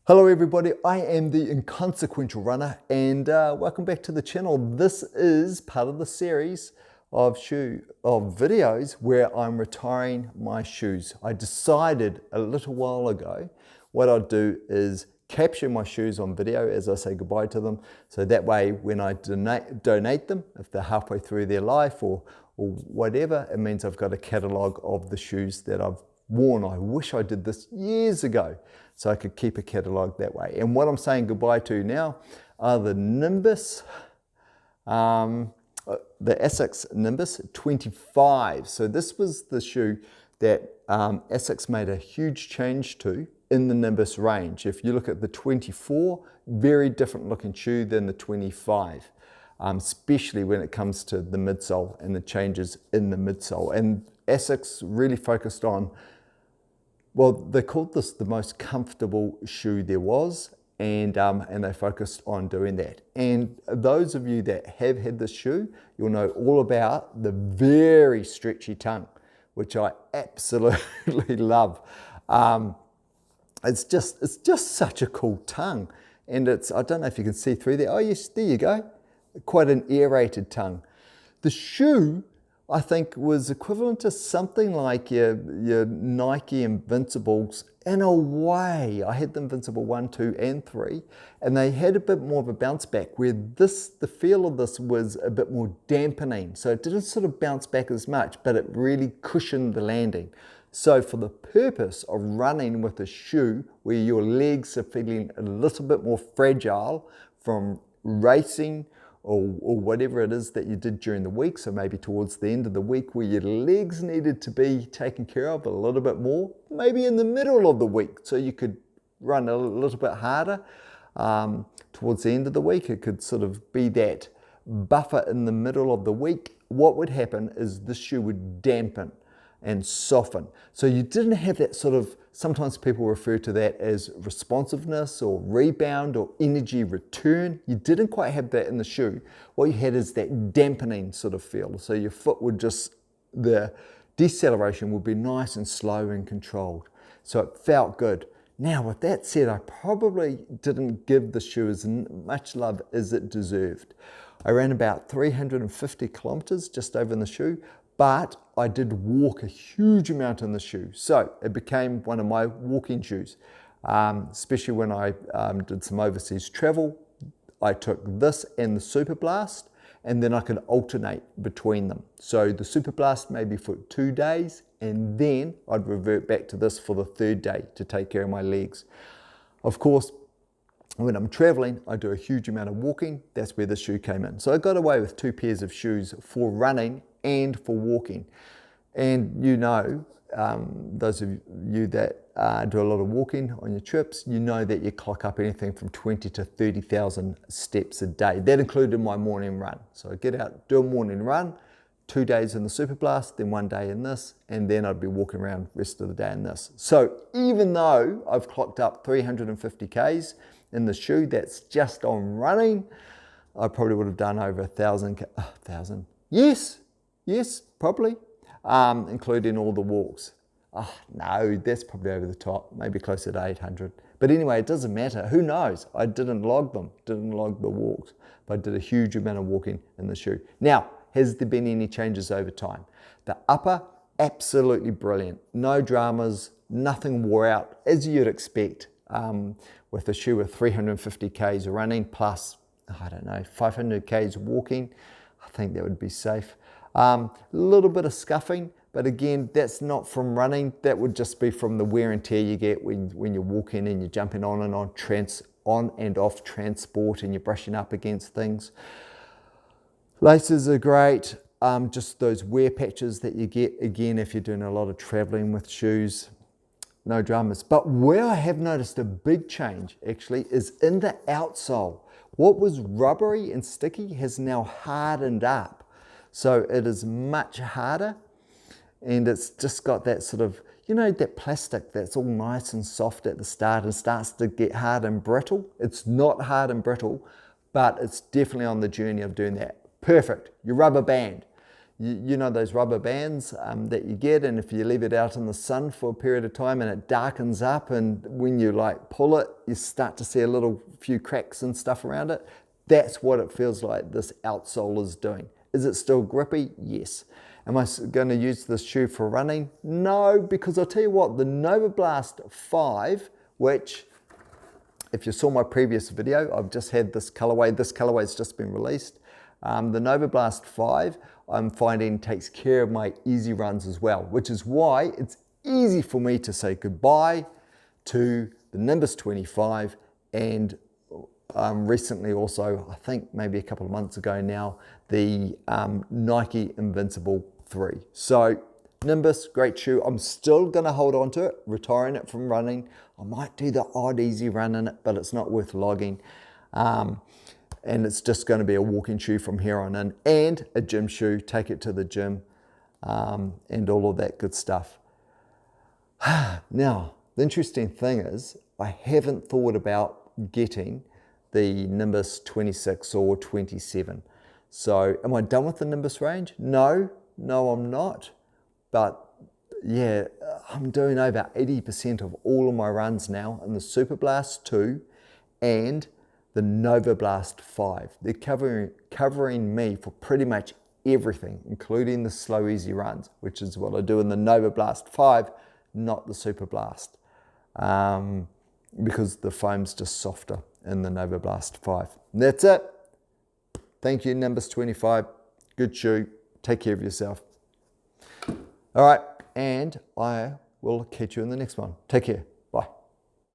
Hello everybody, I am the Inconsequential Runner and welcome back to the channel. This is part of the series of videos where I'm retiring my shoes. I decided a little while ago what I'd do is capture my shoes on video as I say goodbye to them, so that way when I donate them, if they're halfway through their life or whatever, it means I've got a catalogue of the shoes that I've worn. I wish I did this years ago so I could keep a catalogue that way. And what I'm saying goodbye to now are the Nimbus, the Asics Nimbus 25. So this was the shoe that Asics made a huge change to in the Nimbus range. If you look at the 24, very different looking shoe than the 25. Especially when it comes to the midsole and the changes in the midsole. And Asics really focused on, well, they called this the most comfortable shoe there was, and they focused on doing that. And those of you that have had this shoe, you'll know all about the very stretchy tongue, which I absolutely love. It's just such a cool tongue, and I don't know if you can see through there. Oh yes, there you go. Quite an aerated tongue. The shoe, I think, was equivalent to something like your Nike Invincibles in a way. I had the Invincible 1, 2 and 3, and they had a bit more of a bounce back, where the feel of this was a bit more dampening. So it didn't sort of bounce back as much, but it really cushioned the landing. So for the purpose of running with a shoe where your legs are feeling a little bit more fragile from racing, or whatever it is that you did during the week, so maybe towards the end of the week where your legs needed to be taken care of a little bit more, maybe in the middle of the week so you could run a little bit harder towards the end of the week. It could sort of be that buffer in the middle of the week. What would happen is this shoe would dampen and soften. So you didn't have that sort of, sometimes people refer to that as responsiveness or rebound or energy return. You didn't quite have that in the shoe. What you had is that dampening sort of feel. So your foot would just, the deceleration would be nice and slow and controlled. So it felt good. Now with that said, I probably didn't give the shoe as much love as it deserved. I ran about 350 kilometers just over in the shoe, but I did walk a huge amount in the shoe. So it became one of my walking shoes, especially when I did some overseas travel. I took this and the Super Blast, and then I could alternate between them. So the Super Blast maybe for 2 days, and then I'd revert back to this for the third day to take care of my legs. Of course, when I'm traveling, I do a huge amount of walking. That's where the shoe came in. So I got away with 2 pairs of shoes for running and for walking. And you know, those of you that do a lot of walking on your trips, you know that you clock up anything from 20 to 30,000 steps a day. That included my morning run. So I get out, do a morning run, 2 days in the Super Blast, then 1 day in this, and then I'd be walking around the rest of the day in this. So even though I've clocked up 350 Ks in the shoe, that's just on running, I probably would have done over 1,000. Yes, probably, including all the walks. Oh, no, that's probably over the top, maybe closer to 800. But anyway, it doesn't matter. Who knows? I didn't log them, didn't log the walks, but I did a huge amount of walking in the shoe. Now, has there been any changes over time? The upper, absolutely brilliant. No dramas, nothing wore out, as you'd expect with a shoe with 350 Ks running plus, I don't know, 500 Ks walking. I think that would be safe. A little bit of scuffing, but again, that's not from running. That would just be from the wear and tear you get when you're walking and you're jumping on and off transport and you're brushing up against things. Laces are great. Just those wear patches that you get, again, if you're doing a lot of traveling with shoes, no dramas. But where I have noticed a big change actually is in the outsole. What was rubbery and sticky has now hardened up. So it is much harder, and it's just got that sort of, you know, that plastic that's all nice and soft at the start and starts to get hard and brittle. It's not hard and brittle, but it's definitely on the journey of doing that. Perfect, your rubber band. you know those rubber bands that you get, and if you leave it out in the sun for a period of time and it darkens up, and when you like pull it, you start to see a little few cracks and stuff around it. That's what it feels like this outsole is doing. Is it still grippy? Yes. Am I going to use this shoe for running? No, because I'll tell you what, the Nova Blast 5, which if you saw my previous video, I've just had this colorway's just been released. The Nova Blast 5, I'm finding takes care of my easy runs as well, which is why it's easy for me to say goodbye to the Nimbus 25 and recently also, I think maybe a couple of months ago now, the Nike Invincible 3. So Nimbus, great shoe. I'm still going to hold on to it, retiring it from running. I might do the odd easy run in it, but it's not worth logging. And it's just going to be a walking shoe from here on in, and a gym shoe, take it to the gym, and all of that good stuff. Now, the interesting thing is, I haven't thought about getting the Nimbus 26 or 27. So am I done with the Nimbus range? No, I'm not. But yeah, I'm doing over 80% of all of my runs now in the Super Blast 2 and the Nova Blast 5. They're covering me for pretty much everything, including the slow easy runs, which is what I do in the Nova Blast 5, not the Super Blast, because the foam's just softer in the Nova Blast 5. And that's it. Thank you, Nimbus 25. Good shoe. Take care of yourself. All right, and I will catch you in the next one. Take care.